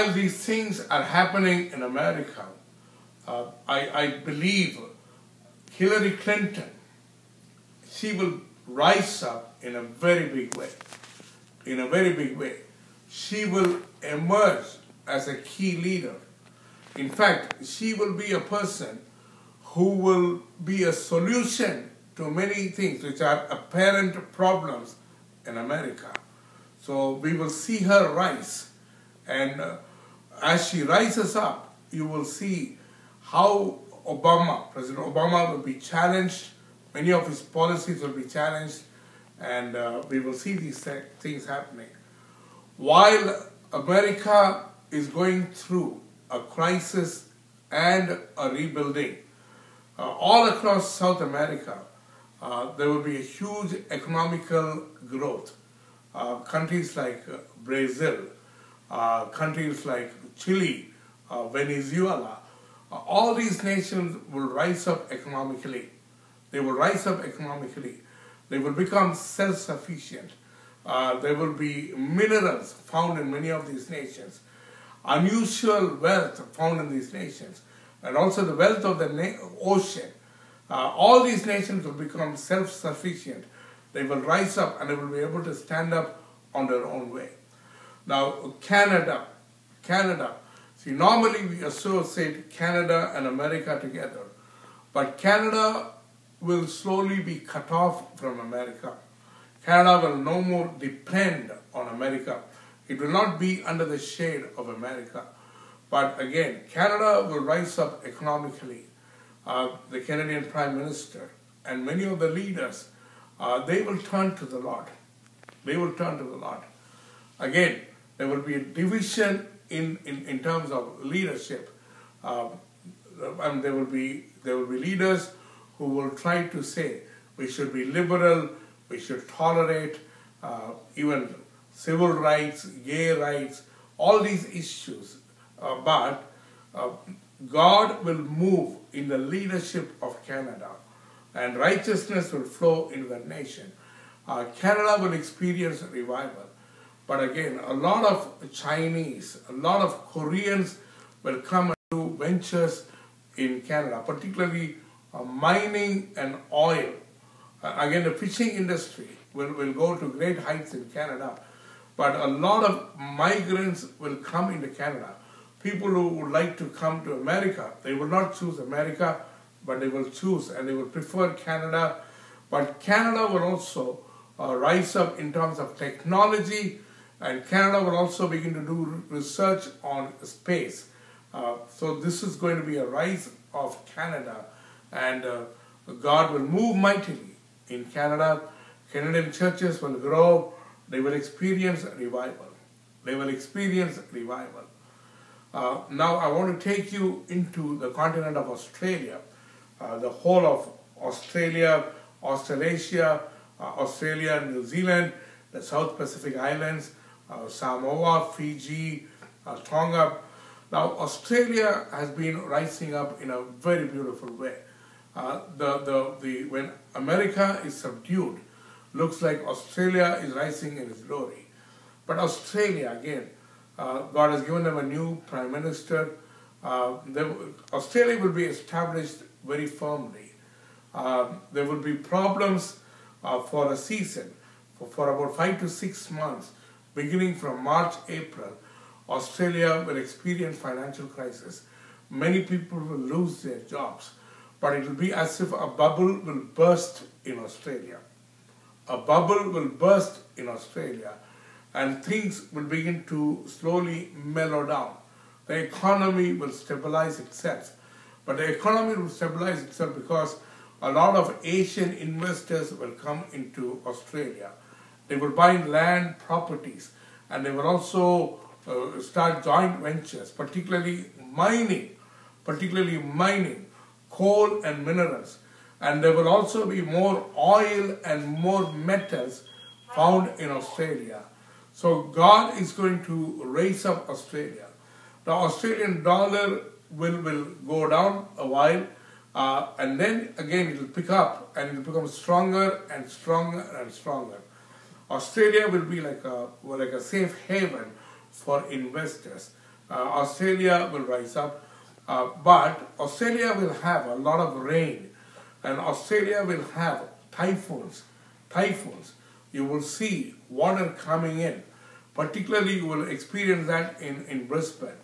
while these things are happening in America, I believe Hillary Clinton, she will rise up in a very big way. In a very big way. She will emerge as a key leader. In fact, she will be a person who will be a solution to many things which are apparent problems in America. So we will see her rise. And as she rises up, you will see how President Obama will be challenged. Many of his policies will be challenged. And we will see these things happening. While America is going through a crisis and a rebuilding, all across South America, there will be a huge economical growth. Countries like Brazil, countries like Chile, Venezuela, all these nations will rise up economically. They will rise up economically. They will become self-sufficient. There will be minerals found in many of these nations, unusual wealth found in these nations, and also the wealth of the ocean. All these nations will become self-sufficient. They will rise up and they will be able to stand up on their own way. Now, Canada. See, normally we associate Canada and America together, but Canada will slowly be cut off from America. Canada will no more depend on America. It will not be under the shade of America. But again, Canada will rise up economically. The Canadian Prime Minister and many of the leaders, they will turn to the Lord. They will turn to the Lord. Again, there will be a division in terms of leadership. And there will be leaders who will try to say we should be liberal, we should tolerate even civil rights, gay rights, all these issues. But God will move in the leadership of Canada, and righteousness will flow into that nation. Canada will experience revival. But again, a lot of Chinese, a lot of Koreans will come and do ventures in Canada, particularly mining and oil. Again, the fishing industry will go to great heights in Canada. But a lot of migrants will come into Canada. People who would like to come to America, they will not choose America, but they will choose and they will prefer Canada. But Canada will also rise up in terms of technology, and Canada will also begin to do research on space. So this is going to be a rise of Canada, and God will move mightily in Canada. Canadian churches will grow. They will experience revival. They will experience revival. Now I want to take you into the continent of Australia, the whole of Australia, Australasia, Australia, New Zealand, the South Pacific Islands, Samoa, Fiji, Tonga. Now Australia has been rising up in a very beautiful way. When America is subdued, looks like Australia is rising in its glory. But Australia, again, God has given them a new Prime Minister. Australia will be established very firmly. There will be problems for a season, for about 5 to 6 months, beginning from March, April. Australia will experience financial crisis. Many people will lose their jobs, but it will be as if a bubble will burst in Australia. A bubble will burst in Australia, and things will begin to slowly mellow down. The economy will stabilize itself. But the economy will stabilize itself because a lot of Asian investors will come into Australia. They will buy land properties, and they will also start joint ventures, particularly mining, coal and minerals. And there will also be more oil and more metals found in Australia. So God is going to raise up Australia. The Australian dollar will go down a while, and then again it will pick up and it will become stronger and stronger and stronger. Australia will be like a safe haven for investors. Australia will rise up. But Australia will have a lot of rain, and Australia will have typhoons. Typhoons. You will see water coming in. Particularly, you will experience that in Brisbane,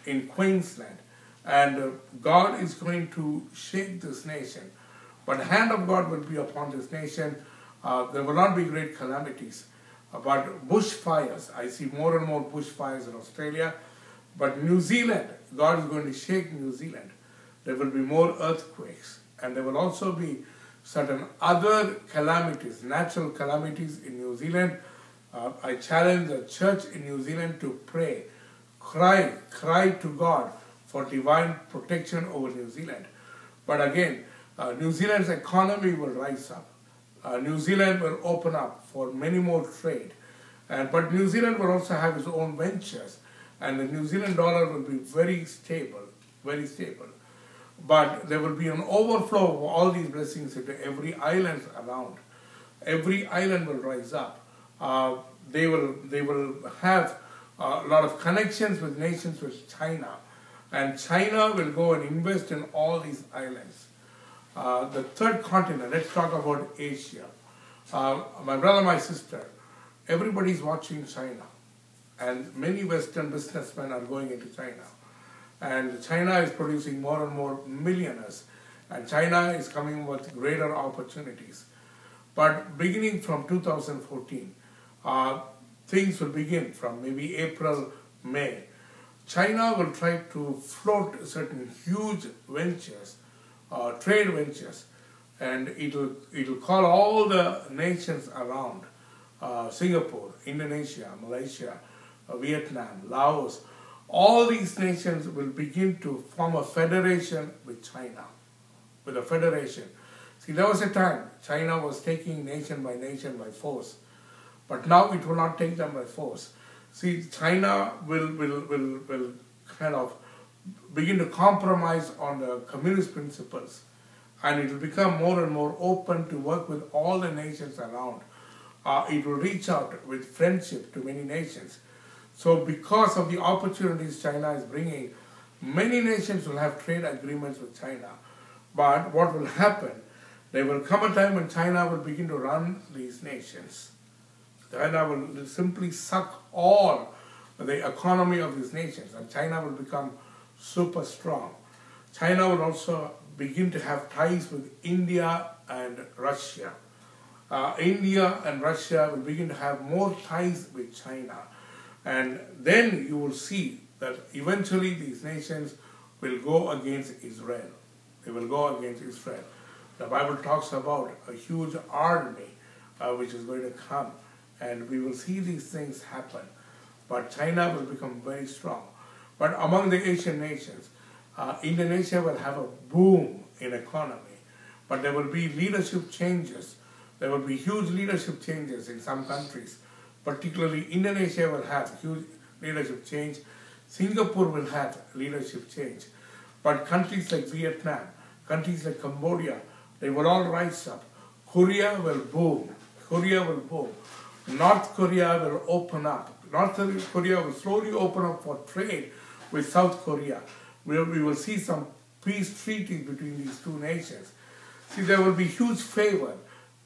in Queensland. And God is going to shake this nation. But the hand of God will be upon this nation. There will not be great calamities. But bushfires, I see more and more bushfires in Australia. But New Zealand, God is going to shake New Zealand. There will be more earthquakes. And there will also be certain other calamities, natural calamities in New Zealand. I challenge the church in New Zealand to pray, cry to God for divine protection over New Zealand. But again, New Zealand's economy will rise up. New Zealand will open up for many more trade. But New Zealand will also have its own ventures. And the New Zealand dollar will be very stable, very stable. But there will be an overflow of all these blessings into every island around. Every island will rise up. They will have a lot of connections with nations with China. And China will go and invest in all these islands. The third continent, let's talk about Asia. My brother, my sister, everybody's watching China. And many Western businessmen are going into China. And China is producing more and more millionaires. And China is coming with greater opportunities. But beginning from 2014, things will begin from maybe April, May. China will try to float certain huge ventures, trade ventures, and it'll call all the nations around, Singapore, Indonesia, Malaysia, Vietnam, Laos. All these nations will begin to form a federation with China, with a federation. See, there was a time China was taking nation by force, but now it will not take them by force. See, China will kind of begin to compromise on the communist principles, and it will become more and more open to work with all the nations around. It will reach out with friendship to many nations. So because of the opportunities China is bringing, many nations will have trade agreements with China. But what will happen, there will come a time when China will begin to run these nations. China will simply suck all the economy of these nations, and China will become super strong. China will also begin to have ties with India and Russia. India and Russia will begin to have more ties with China. And then you will see that eventually these nations will go against Israel. They will go against Israel. The Bible talks about a huge army which is going to come. And we will see these things happen. But China will become very strong. But among the Asian nations, Indonesia will have a boom in economy. But there will be leadership changes. There will be huge leadership changes in some countries. Particularly Indonesia will have huge leadership change. Singapore will have leadership change. But countries like Vietnam, countries like Cambodia, they will all rise up. Korea will boom. Korea will boom. North Korea will open up. North Korea will slowly open up for trade with South Korea. We will see some peace treaties between these two nations. See, there will be huge favor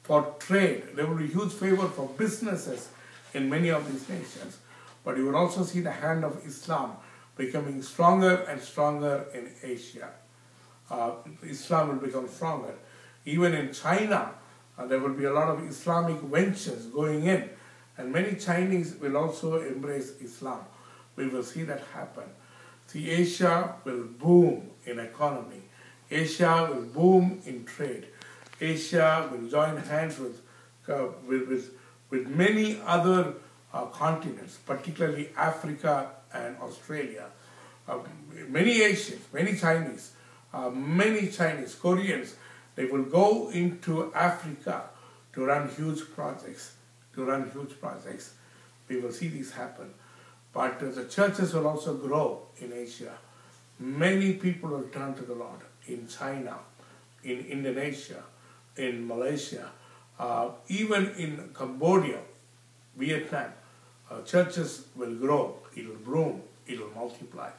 for trade. There will be huge favor for businesses in many of these nations. But you will also see the hand of Islam becoming stronger and stronger in Asia. Islam will become stronger. Even in China, there will be a lot of Islamic ventures going in. And many Chinese will also embrace Islam. We will see that happen. See, Asia will boom in economy. Asia will boom in trade. Asia will join hands with many other continents, particularly Africa and Australia. Many Asians, many Chinese, Koreans, they will go into Africa to run huge projects. We will see this happen. But the churches will also grow in Asia. Many people will turn to the Lord in China, in Indonesia, in Malaysia, even in Cambodia, Vietnam. Churches will grow, it will bloom. it will multiply.